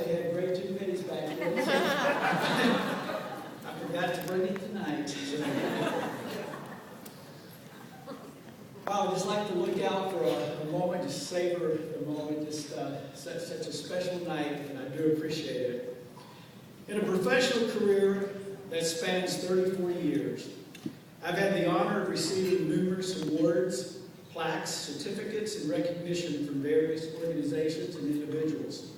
they had great toupees back then. I forgot to bring it tonight. Wow, I'd just like to look out for a moment, just savor the moment, just such a special night, and I do appreciate it. In a professional career that spans 34 years, I've had the honor of receiving numerous awards, plaques, certificates, and recognition from various organizations and individuals.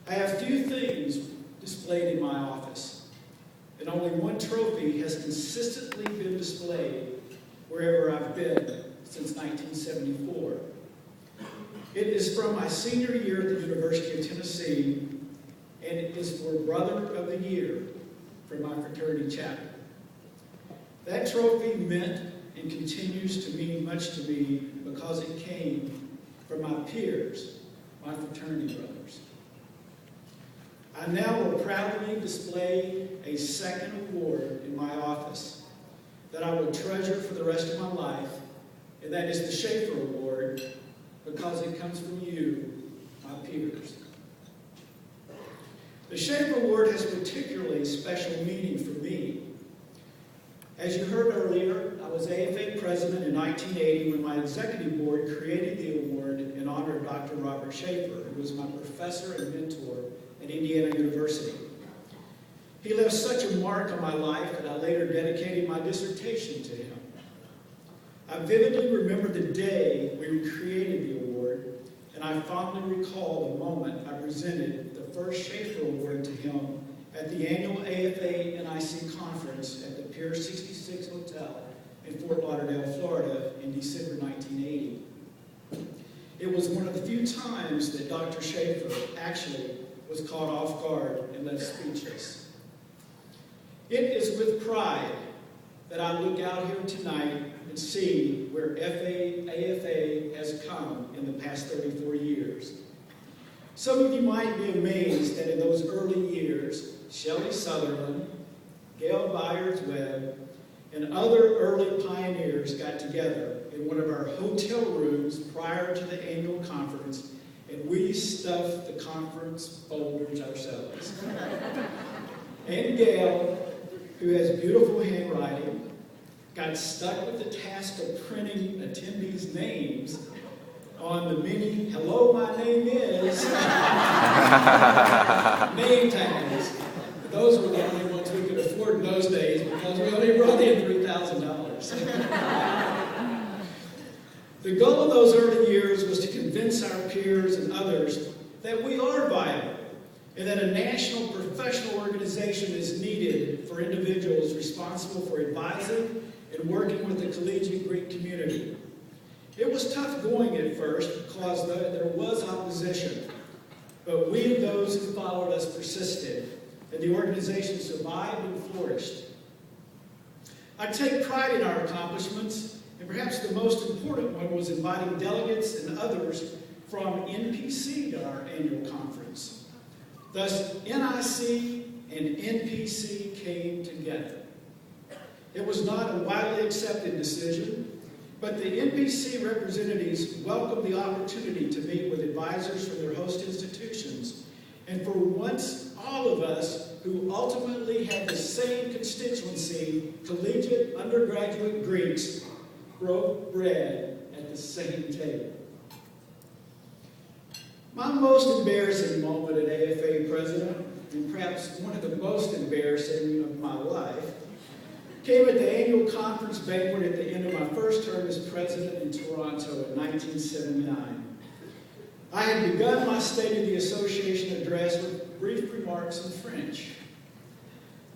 I have few things displayed in my office, and only one trophy has consistently been displayed wherever I've been since 1974. It is from my senior year at the University of Tennessee, and it is for Brother of the Year from my fraternity chapter. That trophy meant and continues to mean much to me because it came from my peers, my fraternity brothers. I now will proudly display a second award in my office that I will treasure for the rest of my life, and that is the Schaefer Award, because it comes from you, my peers. The Schaefer Award has particularly special meaning for me. As you heard earlier, I was AFA president in 1980 when my executive board created the award in honor of Dr. Robert Schaefer, who was my professor and mentor at Indiana University. He left such a mark on my life that I later dedicated my dissertation to him. I vividly remember the day we created the award, and I fondly recall the moment I presented the first Schaefer Award to him at the annual AFA NIC conference at the Pier 66 Hotel in Fort Lauderdale, Florida in December 1980. It was one of the few times that Dr. Schaefer actually was caught off guard and left speechless. It is with pride that I look out here tonight and see where AFA has come in the past 34 years. Some of you might be amazed that in those early years, Shelley Sutherland, Gail Byers-Webb, and other early pioneers got together in one of our hotel rooms prior to the annual conference, and we stuffed the conference folders ourselves. And Gail, who has beautiful handwriting, got stuck with the task of printing attendees' names on the many "Hello, my name is" name tags. Those were the only ones we could afford in those days because we only brought in $3,000. The goal of those early years was to convince our peers and others that we are viable and that a national professional organization is needed for individuals responsible for advising and working with the collegiate Greek community. It was tough going at first because there was opposition, but we and those who followed us persisted, and the organization survived and flourished. I take pride in our accomplishments, and perhaps the most important one was inviting delegates and others from NPC to our annual conference. Thus, NIC and NPC came together. It was not a widely accepted decision, but the NPC representatives welcomed the opportunity to meet with advisors from their host institutions, and for once, all of us who ultimately had the same constituency, collegiate undergraduate Greeks, broke bread at the same table. My most embarrassing moment as AFA president, and perhaps one of the most embarrassing of my life, came at the annual conference banquet at the end of my first term as president in Toronto in 1979. I had begun my State of the Association address with brief remarks in French.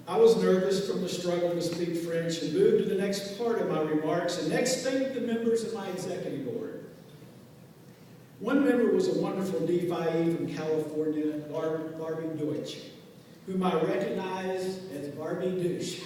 I was nervous from the struggle to speak French and moved to the next part of my remarks and next thanked the members of my executive board. One member was a wonderful DPhI from California, Barbie Deutsch, whom I recognize as Barbie Douche.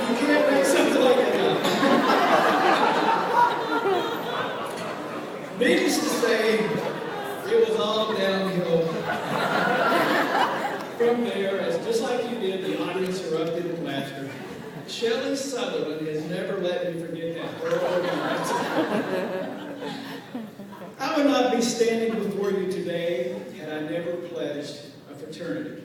You can't make something like that up. it was all downhill. From there, as just like you did, the audience erupted in laughter. Shelley Sutherland has never let me forget that horrible moment. I would not be standing before you today had I never pledged a fraternity.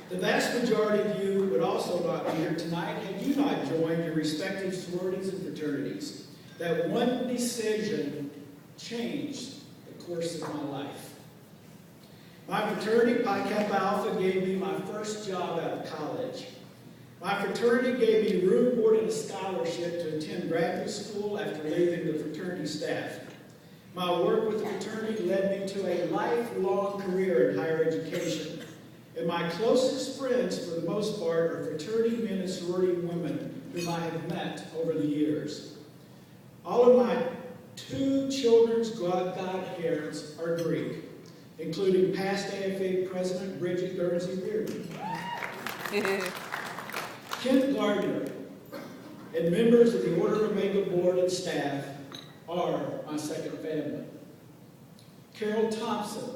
The vast majority of you would also not be here tonight had you not joined your respective sororities and fraternities. That one decision changed the course of my life. My fraternity, Pi Kappa Alpha, gave me my first job out of college. My fraternity gave me room, board, and a scholarship to attend graduate school after leaving the fraternity staff. My work with the fraternity led me to a lifelong career in higher education. And my closest friends, for the most part, are fraternity men and sorority women whom I have met over the years. All of my 2 children's godparents are Greek, including past AFA President Bridget Guernsey-Bearden. Kent Gardner and members of the Order of Omega board and staff are my second family. Carol Thompson,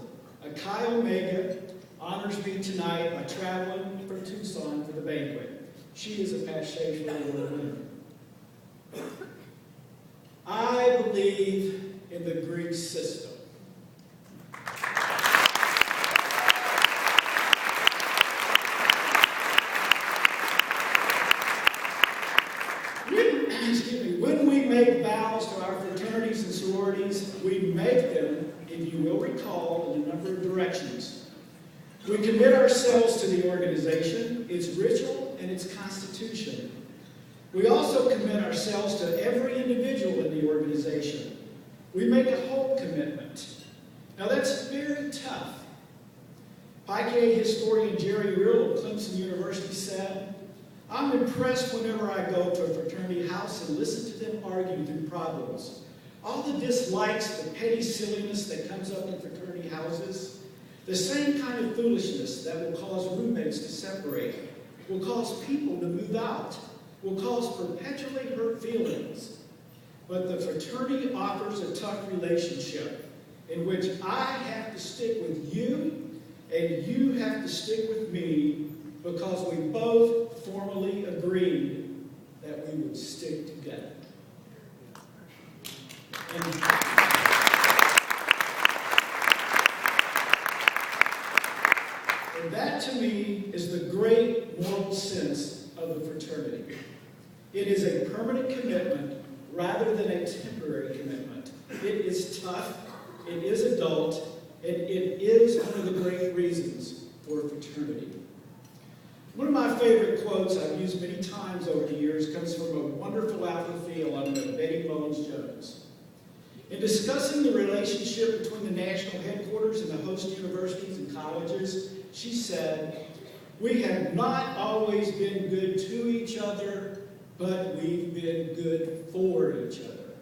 a Chi Omega, honors me tonight by traveling from Tucson for the banquet. She is a Pache Fellow winner. I believe in the Greek system. When we make vows to our fraternities and sororities, we make them, if you will recall, in a number of directions. We commit ourselves to the organization, its ritual, and its constitution. We also commit ourselves to every individual in the organization. We make a whole commitment. Now that's very tough. Pi K historian Jerry Real of Clemson University said, "I'm impressed whenever I go to a fraternity house and listen to them argue through problems. All the dislikes, the petty silliness that comes up in fraternity houses, the same kind of foolishness that will cause roommates to separate, will cause people to move out, will cause perpetually hurt feelings. But the fraternity offers a tough relationship in which I have to stick with you and you have to stick with me because we both formally agreed that we would stick together." And that, to me, is the great moral sense of the fraternity. It is a permanent commitment rather than a temporary commitment. It is tough, it is adult, and it is one of the great reasons for fraternity. One of my favorite quotes I've used many times over the years comes from a wonderful Alpha Phi alumna, Betty Mullins Jones. In discussing the relationship between the national headquarters and the host universities and colleges, she said, "We have not always been good to each other, but we've been good for each other."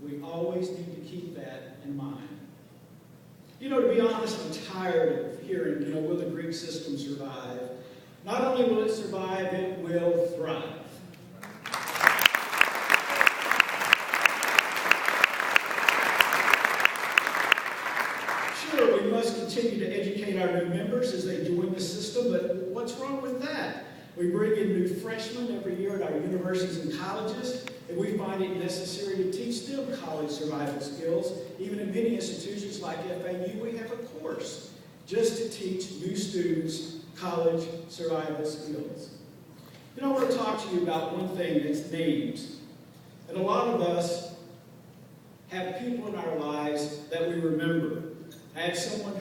We always need to keep that in mind. You know, to be honest, I'm tired of hearing, will the Greek system survive? Not only will it survive, it will thrive. Sure, we must continue to educate our new members as they join the system, but what's wrong with that? We bring in new freshmen every year at our universities and colleges, and we find it necessary to teach them college survival skills. Even in many institutions like FAU, we have a course just to teach new students college survival skills. I want to talk to you about one thing, that's names. And a lot of us have people in our lives that we remember. I had someone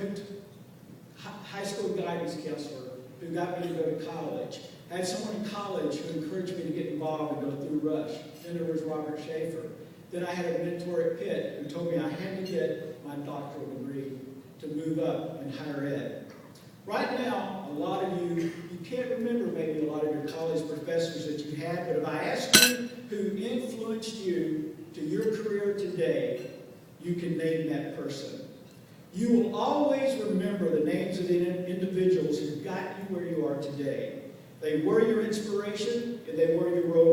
high school guidance counselor, who got me to go to college. I had someone in college who encouraged me to get involved and go through Rush. Then there was Robert Schaefer. Then I had a mentor at Pitt who told me I had to get my doctoral degree to move up in higher ed. Right now, a lot of you can't remember maybe a lot of your college professors that you had, but if I ask you who influenced you to your career today, you can name that person. You will always remember the names of the individuals who got you where you are today. They were your inspiration, and they were your role